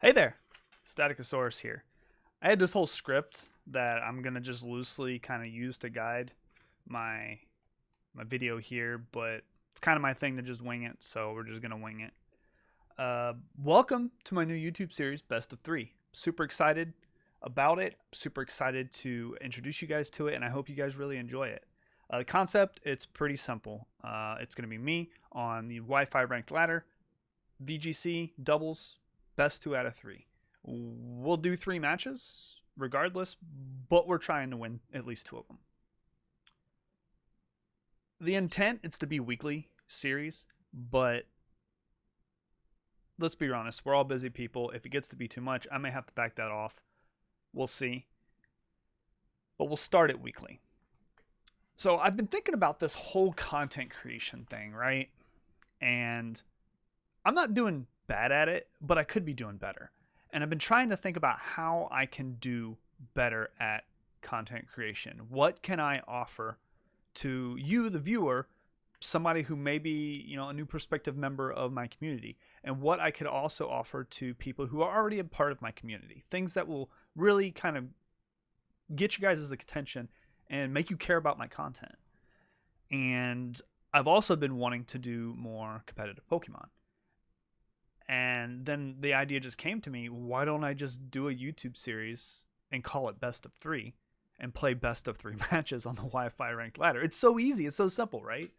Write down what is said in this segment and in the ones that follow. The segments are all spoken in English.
Hey there, Staticosaurus here. I had this whole script that I'm gonna just loosely kind of use to guide my my video here, but it's kind of my thing to just wing it, so we're just gonna wing it. Welcome to my new YouTube series, Best of Three. Super excited about it. Super excited to introduce you guys to it, and I hope you guys really enjoy it. The concept, it's pretty simple. It's gonna be me on the Wi-Fi ranked ladder, VGC doubles, best two out of three. We'll do three matches regardless, but we're trying to win at least two of them. The intent is to be weekly series, but let's be honest, we're all busy people. If it gets to be too much, I may have to back that off. We'll see. But we'll start it weekly. So I've been thinking about this whole content creation thing, right? And I'm not doing bad at it, but I could be doing better. And I've been trying to think about how I can do better at content creation. What can I offer to you, the viewer, somebody who may be, a new prospective member of my community, and what I could also offer to people who are already a part of my community. Things that will really kind of get you guys' attention and make you care about my content. And I've also been wanting to do more competitive Pokemon. And then the idea just came to me, why don't I just do a YouTube series and call it Best of Three and play best of three matches on the Wi-Fi ranked ladder? It's so easy. It's so simple, right?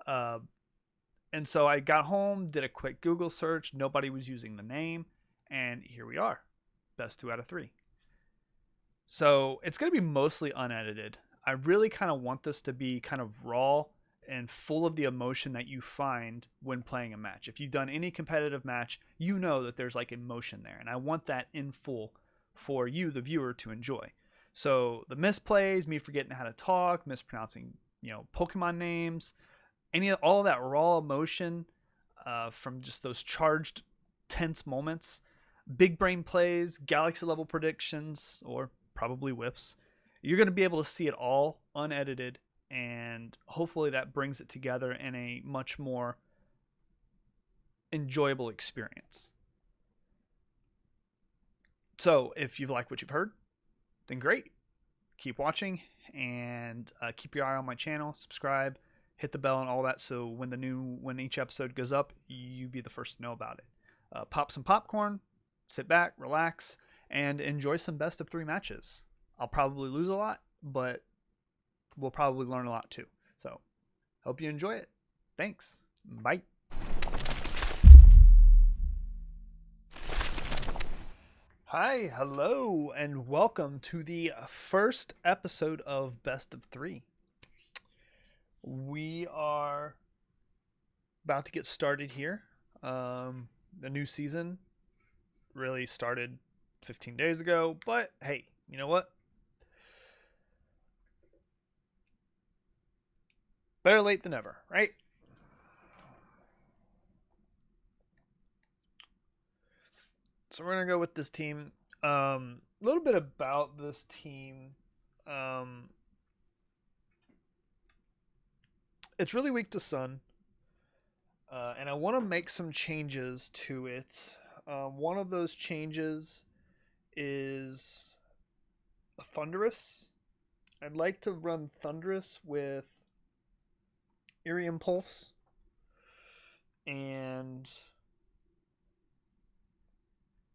And so I got home, did a quick Google search. Nobody was using the name. And here we are. Best two out of three. So it's going to be mostly unedited. I really kind of want this to be kind of raw and full of the emotion that you find when playing a match. If you've done any competitive match, you know that there's like emotion there. And I want that in full for you, the viewer, to enjoy. So the misplays, me forgetting how to talk, mispronouncing, Pokemon names, all of that raw emotion from just those charged, tense moments, big brain plays, galaxy level predictions, or probably whiffs. You're going to be able to see it all unedited, and hopefully that brings it together in a much more enjoyable experience. So if you've liked what you've heard, then great. Keep watching and keep your eye on my channel. Subscribe, hit the bell, and all that. So when each episode goes up, you be the first to know about it. Pop some popcorn, sit back, relax, and enjoy some best of three matches. I'll probably lose a lot, but we'll probably learn a lot too. So hope you enjoy it. Thanks. Bye. Hi, hello, and welcome to the first episode of Best of Three. We are about to get started here. The new season really started 15 days ago, but hey, you know what? Better late than never, right? So we're going to go with this team. A little bit about this team. It's really weak to Sun. And I want to make some changes to it. One of those changes is a Thundurus. I'd like to run Thundurus with Eerie Impulse and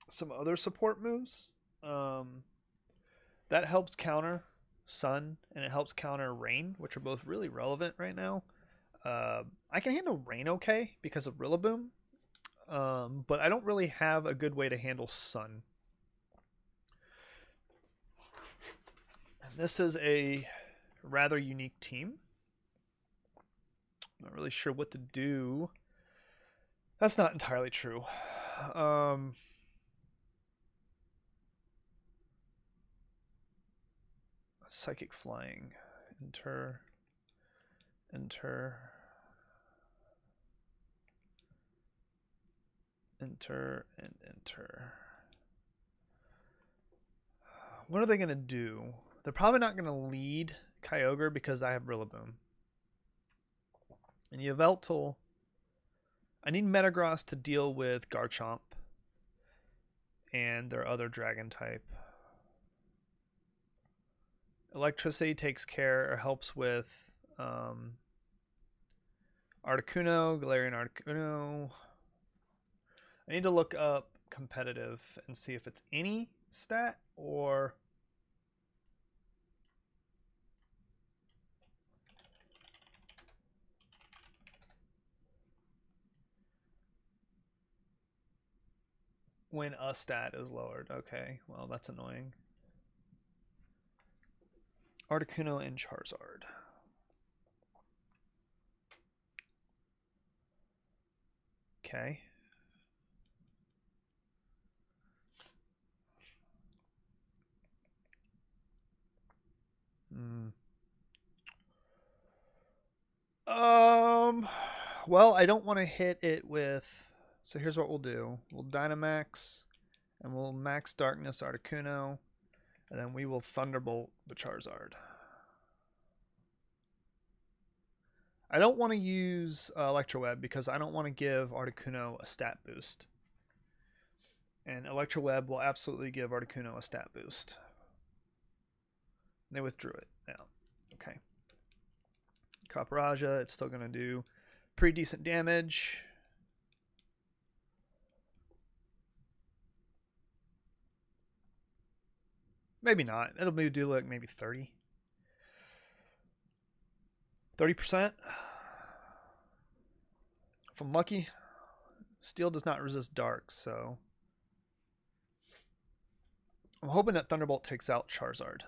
some other support moves. That helps counter Sun and it helps counter Rain, which are both really relevant right now. I can handle Rain okay because of Rillaboom, but I don't really have a good way to handle Sun. And this is a rather unique team. Not really sure what to do. That's not entirely true. Psychic Flying. Enter, enter, enter, and enter. What are they going to do? They're probably not going to lead Kyogre because I have Rillaboom. And Yveltal, I need Metagross to deal with Garchomp. and their other dragon type. Electricity takes care or helps with Articuno, Galarian Articuno. I need to look up competitive and see if it's any stat or when a stat is lowered. Okay, well, that's annoying. Articuno and Charizard. Okay. Well, I don't want to hit it with. So here's what we'll do. We'll Dynamax, and we'll Max Darkness Articuno, and then we will Thunderbolt the Charizard. I don't want to use Electroweb because I don't want to give Articuno a stat boost. And Electroweb will absolutely give Articuno a stat boost. They withdrew it now. Okay. Capraja, it's still going to do pretty decent damage. Maybe not. It'll do like maybe 30. 30%. If I'm lucky. Steel does not resist dark, so I'm hoping that Thunderbolt takes out Charizard.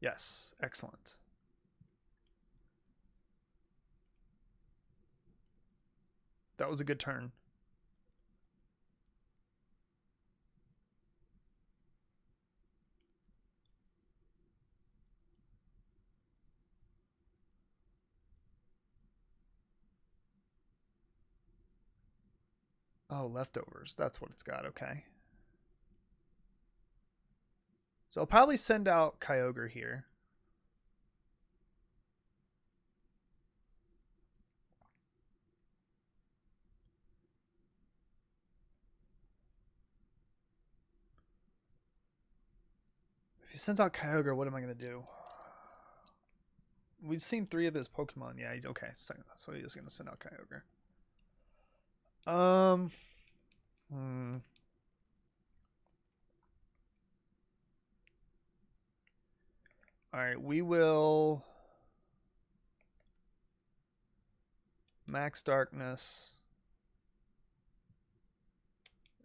Yes, excellent. That was a good turn. Oh, leftovers. That's what it's got. Okay. So I'll probably send out Kyogre here. If he sends out Kyogre, what am I going to do? We've seen 3 of his Pokemon. Yeah, okay. So he's going to send out Kyogre. Alright, we will Max Darkness,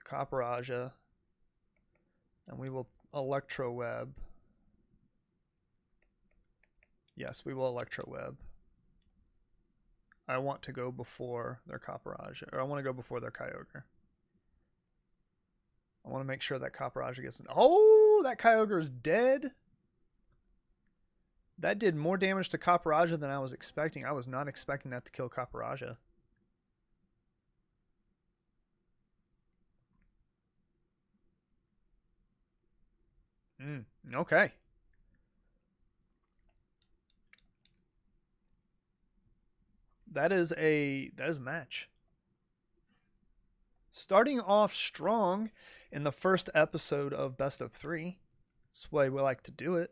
Capraja, and we will Electroweb. Yes, we will Electroweb. I want to go before their Capraja, or I want to go before their Kyogre. I want to make sure that Capraja gets... Oh, that Kyogre is dead. That did more damage to Capraja than I was expecting. I was not expecting that to kill Capraja. Okay. That is a match. Starting off strong in the first episode of Best of 3. That's the way we like to do it.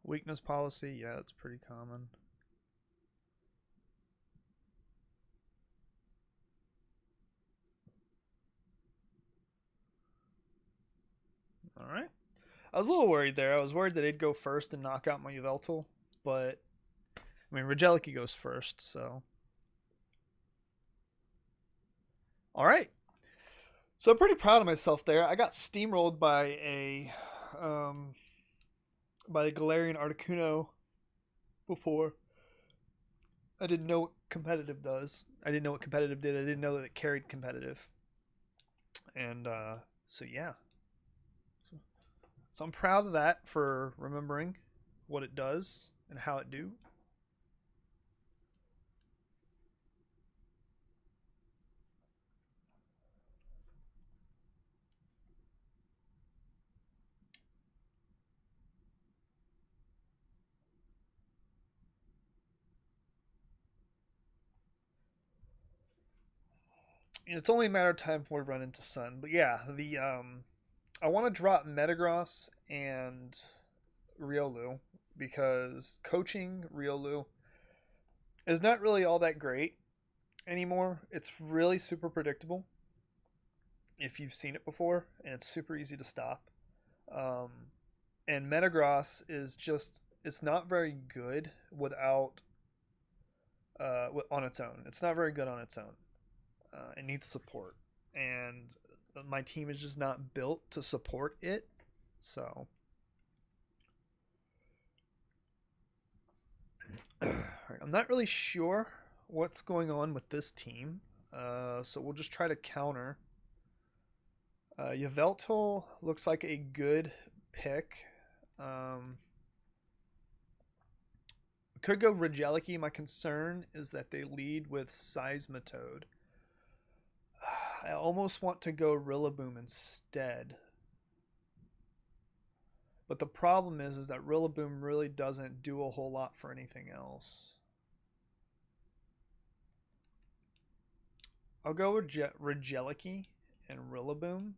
Weakness policy, yeah, it's pretty common. Alright. I was a little worried there. I was worried that he'd go first and knock out my Yveltal, but I mean, Regeliki goes first, so. Alright. So I'm pretty proud of myself there. I got steamrolled um, by a Galarian Articuno before. I didn't know what competitive does. I didn't know what competitive did. I didn't know that it carried competitive. And so yeah. So I'm proud of that for remembering what it does and how it do. And it's only a matter of time before we run into Sun. But yeah, the I want to drop Metagross and Riolu because coaching Riolu is not really all that great anymore. It's really super predictable if you've seen it before, and it's super easy to stop. Um, and Metagross is just it's not very good without on its own. It's not very good on its own. It needs support, and my team is just not built to support it. So I'm not really sure what's going on with this team. So we'll just try to counter. Yveltal looks like a good pick. Um, could go Regeliki. My concern is that they lead with Seismitoad. I almost want to go Rillaboom instead. But the problem is that Rillaboom really doesn't do a whole lot for anything else. I'll go with Regeliki and Rillaboom.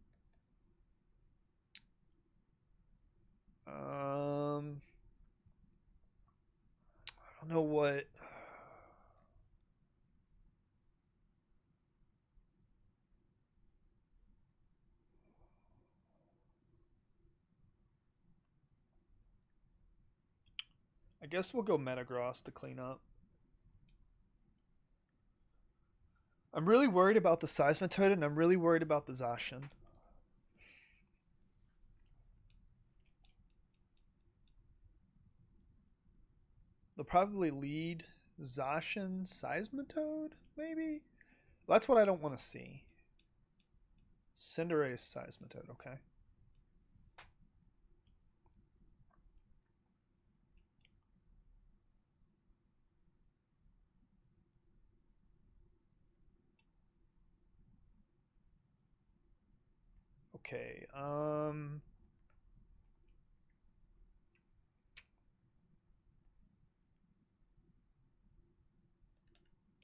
I don't know what. I guess we'll go Metagross to clean up. I'm really worried about the Seismitoad and I'm really worried about the Zacian. They'll probably lead Zacian, Seismitoad, maybe? That's what I don't want to see. Cinderace, Seismitoad, okay. Okay,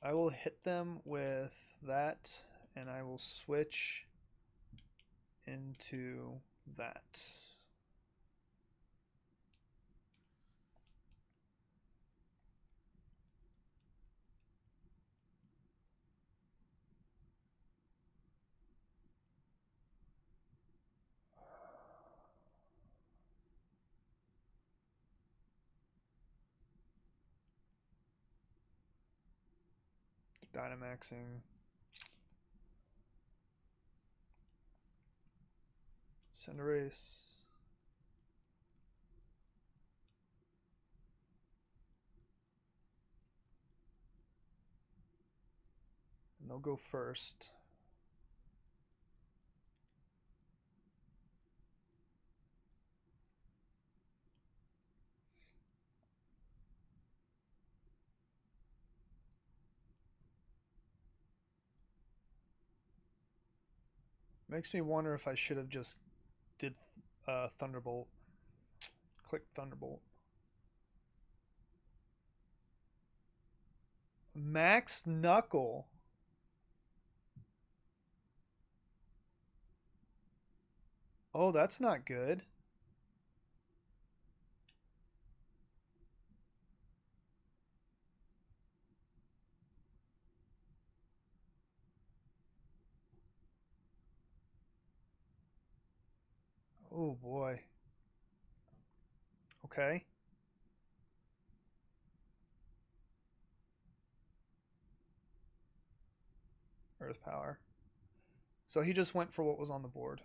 I will hit them with that, and I will switch into that. Dynamaxing. Cinderace. And they'll go first. Makes me wonder if I should have just did Thunderbolt. Click Thunderbolt. Max Knuckle. Oh, that's not good. Oh boy. Okay. Earth Power. So he just went for what was on the board.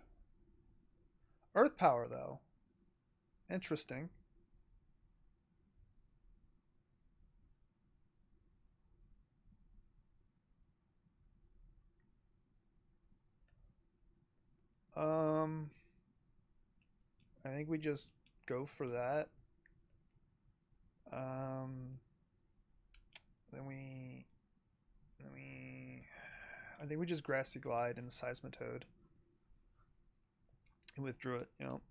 Earth Power, though. Interesting. I think we just go for that. Then we I think we just Grassy Glide and Seismitoad. And withdrew it, you know.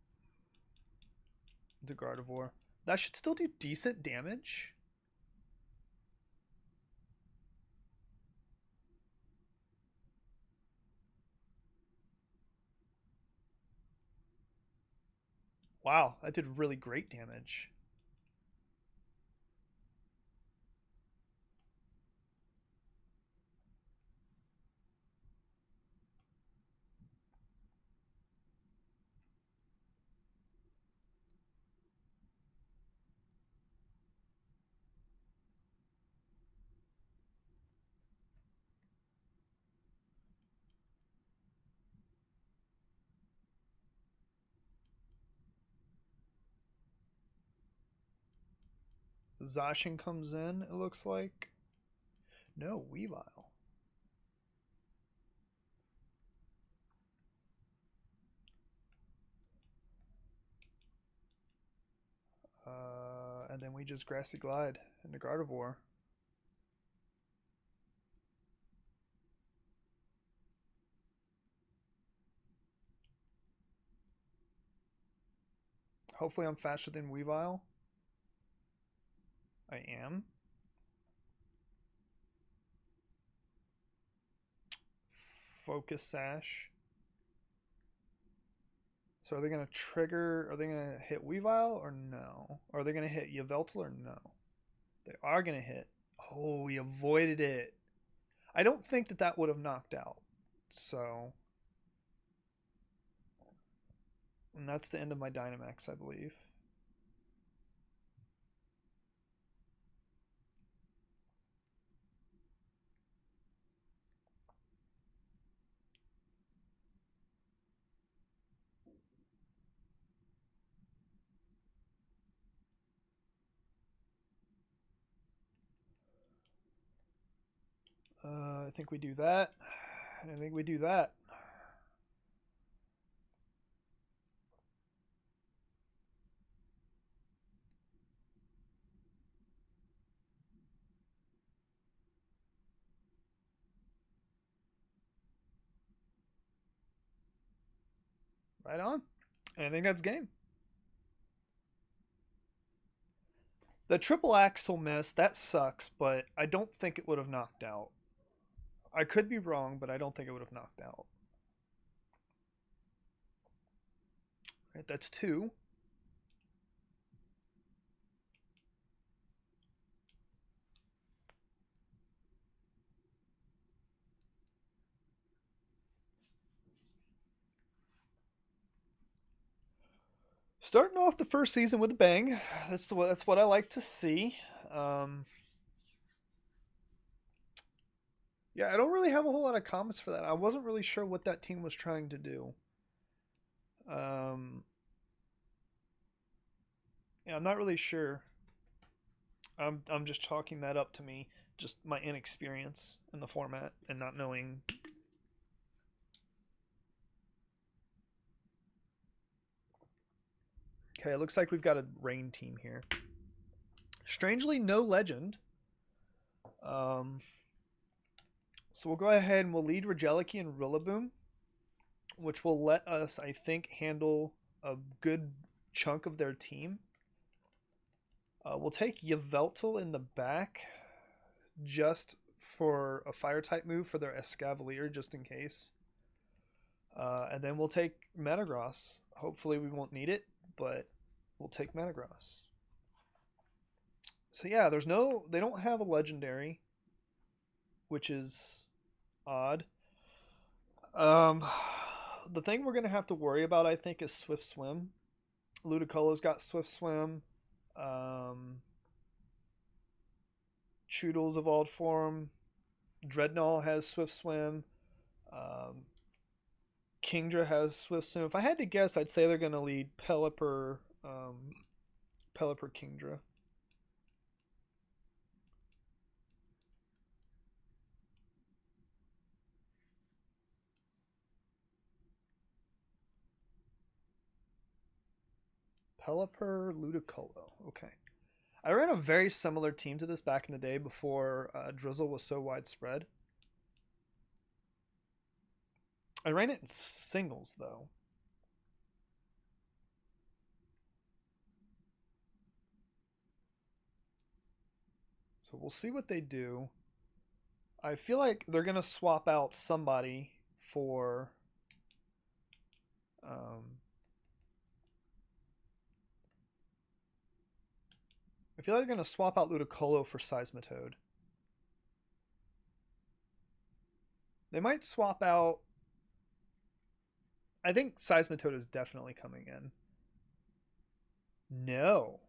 The Gardevoir. That should still do decent damage. Wow, that did really great damage. Zacian comes in, it looks like. No, Yveltal. And then we just Grassy Glide into Gardevoir. Hopefully I'm faster than Weavile. I am. Focus Sash. So are they going to trigger, are they going to hit Weavile or no? Are they going to hit Yveltal or no? They are going to hit. Oh, we avoided it. I don't think that that would have knocked out. So, and that's the end of my Dynamax, I believe. I think we do that. And I think we do that. Right on. And I think that's game. The triple axle miss, that sucks, but I don't think it would have knocked out. I could be wrong, but I don't think it would have knocked out. Right, that's 2. Starting off the first season with a bang. That's what I like to see. Yeah, I don't really have a whole lot of comments for that. I wasn't really sure what that team was trying to do. Yeah, I'm not really sure. I'm just chalking that up to me, just my inexperience in the format and not knowing. Okay, it looks like we've got a rain team here. Strangely, no legend. So we'll go ahead and we'll lead Regeliki and Rillaboom, which will let us, I think, handle a good chunk of their team. We'll take Yveltal in the back just for a fire type move for their Escavalier, just in case. And then we'll take Metagross. Hopefully we won't need it, but we'll take Metagross. So yeah, they don't have a legendary, which is odd. The thing we're gonna have to worry about, I think, is Swift Swim. Ludicolo's got Swift Swim. Choodle's evolved form. Dreadnought has Swift Swim. Kingdra has Swift Swim. If I had to guess, I'd say they're going to lead Pelipper, Pelipper Kingdra. Pelipper Ludicolo. Okay. I ran a very similar team to this back in the day before Drizzle was so widespread. I ran it in singles, though. So we'll see what they do. I feel like they're going to swap out somebody for... I feel like they're going to swap out Ludicolo for Seismitoad. They might swap out... I think Seismitoad is definitely coming in. No.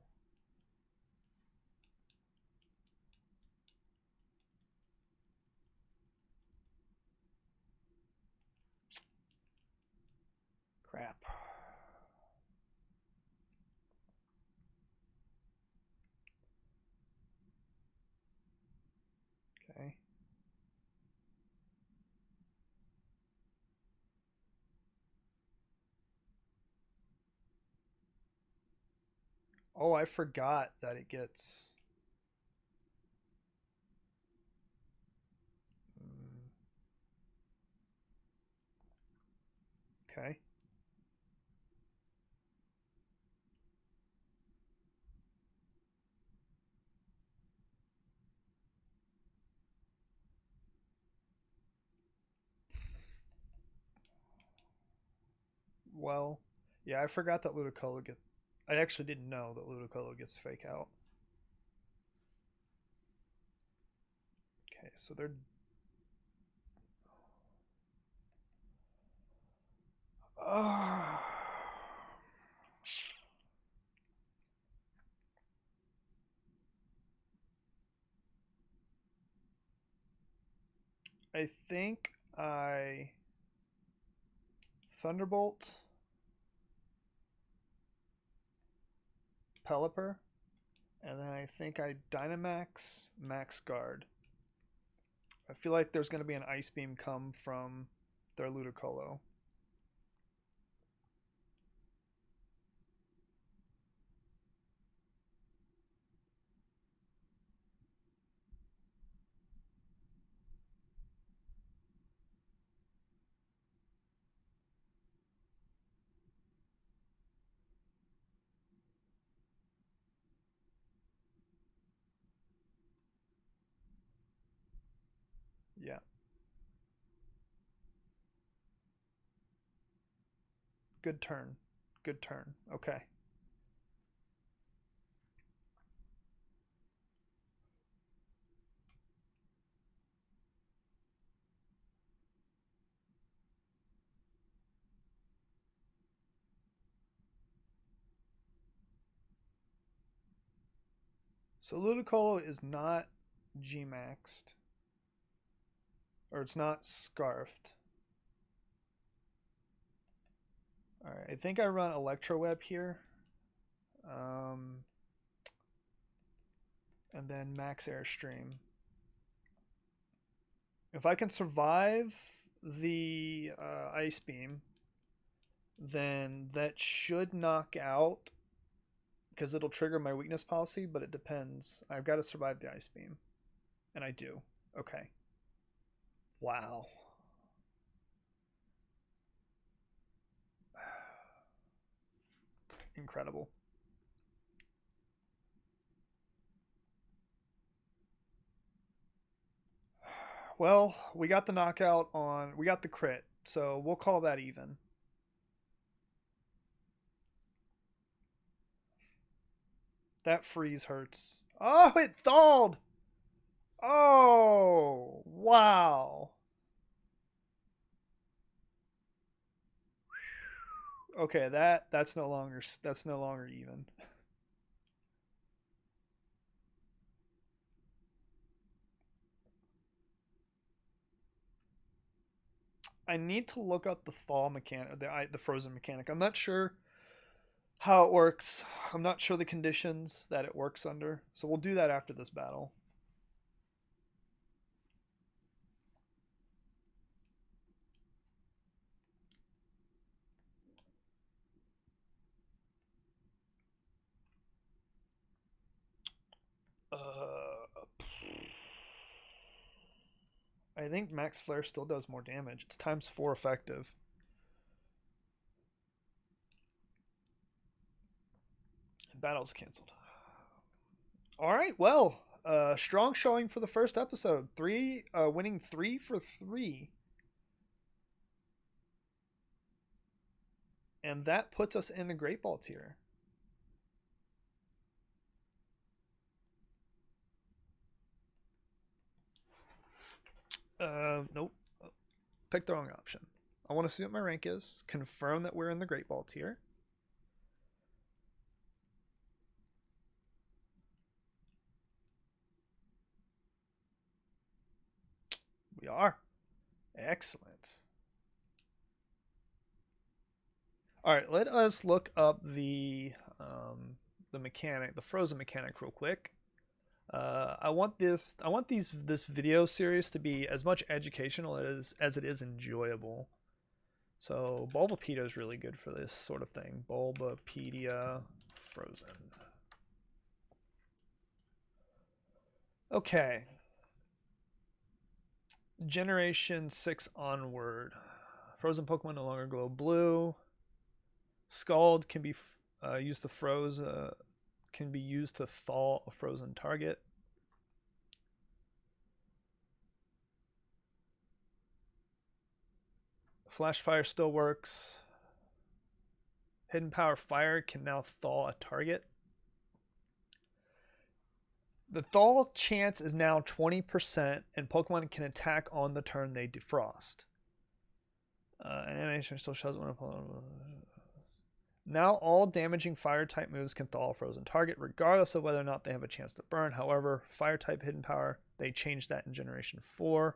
Crap. Okay. Oh, I forgot that it gets... Okay. Well, yeah, I forgot that Ludicolo gets... I actually didn't know that Ludicolo gets Fake Out. Okay, so they're... I think I Thunderbolt, Pelipper, and then I think I Dynamax, Max Guard. I feel like there's going to be an Ice Beam come from their Ludicolo. Yeah. Good turn. Good turn. Okay. So Ludicolo is not G-maxed. Or it's not Scarfed. Alright, I think I run Electro Web here. And then Max Airstream. If I can survive the Ice Beam, then that should knock out, because it'll trigger my weakness policy, but it depends. I've got to survive the Ice Beam. And I do. Okay. Wow. Incredible. Well, we got the knockout on... We got the crit, so we'll call that even. That freeze hurts. Oh, it thawed! Oh, wow. Okay, that's no longer even. I need to look up the thaw mechanic, the frozen mechanic. I'm not sure how it works. I'm not sure the conditions that it works under. So we'll do that after this battle. I think Max Flare still does more damage. It's ×4 effective. Battle's canceled. All right, well, strong showing for the first episode. Winning 3 for 3. And that puts us in the Great Ball tier. Nope. Pick the wrong option. I want to see what my rank is. Confirm that we're in the Great Ball tier. We are. Excellent. All right, let us look up the mechanic, the frozen mechanic, real quick. I want this video series to be as much educational as it is enjoyable. So Bulbapedia is really good for this sort of thing. Bulbapedia frozen. Okay. Generation 6 onward. Frozen Pokemon no longer glow blue. Scald can be used to froze. Can be used to thaw a frozen target. Flash Fire still works. Hidden Power Fire can now thaw a target. The thaw chance is now 20%, and Pokemon can attack on the turn they defrost. Animation still shows when now all damaging fire type moves can thaw a frozen target, regardless of whether or not they have a chance to burn. However, fire type hidden power, they changed that in Generation 4.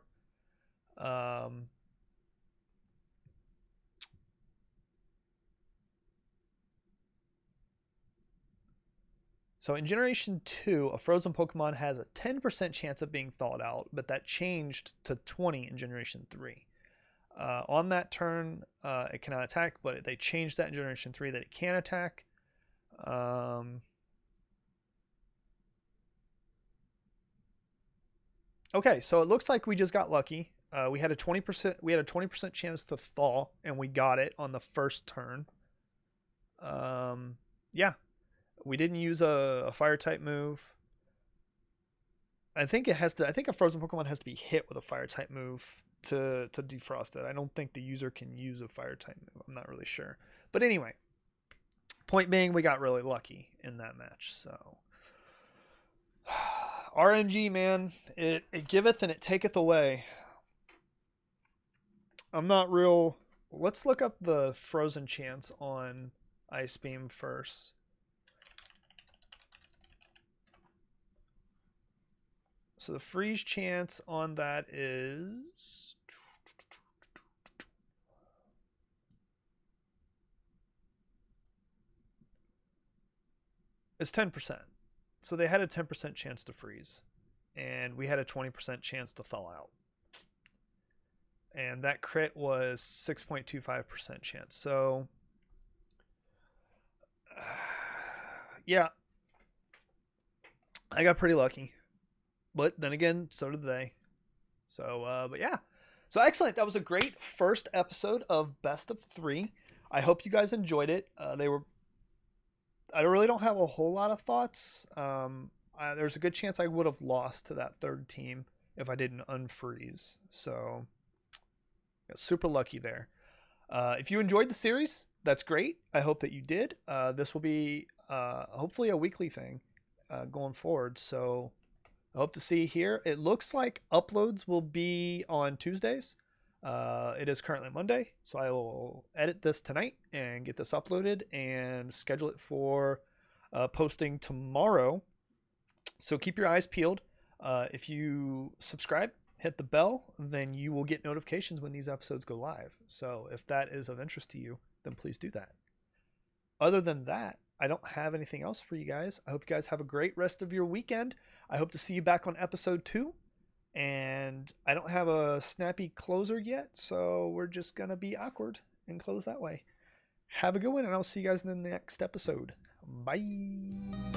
So in Generation 2, a frozen Pokemon has a 10% chance of being thawed out, but that changed to 20 in Generation 3. On that turn, it cannot attack, but they changed that in Generation 3 that it can attack. Okay, so it looks like we just got lucky. We had a 20% chance to thaw, and we got it on the first turn. Yeah, we didn't use a fire type move. I think a frozen Pokemon has to be hit with a fire type move to defrost it. I don't think the user can use a fire type move. I'm not really sure. But anyway, point being, we got really lucky in that match. So RNG, man, it giveth and it taketh away. I'm not real. Let's look up the frozen chance on Ice Beam first. So the freeze chance on that is it's 10%. So they had a 10% chance to freeze, and we had a 20% chance to thaw out. And that crit was 6.25% chance. So yeah, I got pretty lucky. But then again, so did they. So, but yeah. So excellent. That was a great first episode of Best of 3. I hope you guys enjoyed it. I really don't have a whole lot of thoughts. There's a good chance I would have lost to that third team if I didn't unfreeze. So, got super lucky there. If you enjoyed the series, that's great. I hope that you did. This will be hopefully a weekly thing going forward. So, I hope to see you here. It looks like uploads will be on Tuesdays. It is currently Monday, so I will edit this tonight and get this uploaded and schedule it for posting tomorrow. So keep your eyes peeled. If you subscribe, hit the bell, then you will get notifications when these episodes go live. So if that is of interest to you, then please do that. Other than that, I don't have anything else for you guys. I hope you guys have a great rest of your weekend. I hope to see you back on episode 2. And I don't have a snappy closer yet, so we're just going to be awkward and close that way. Have a good one, and I'll see you guys in the next episode. Bye.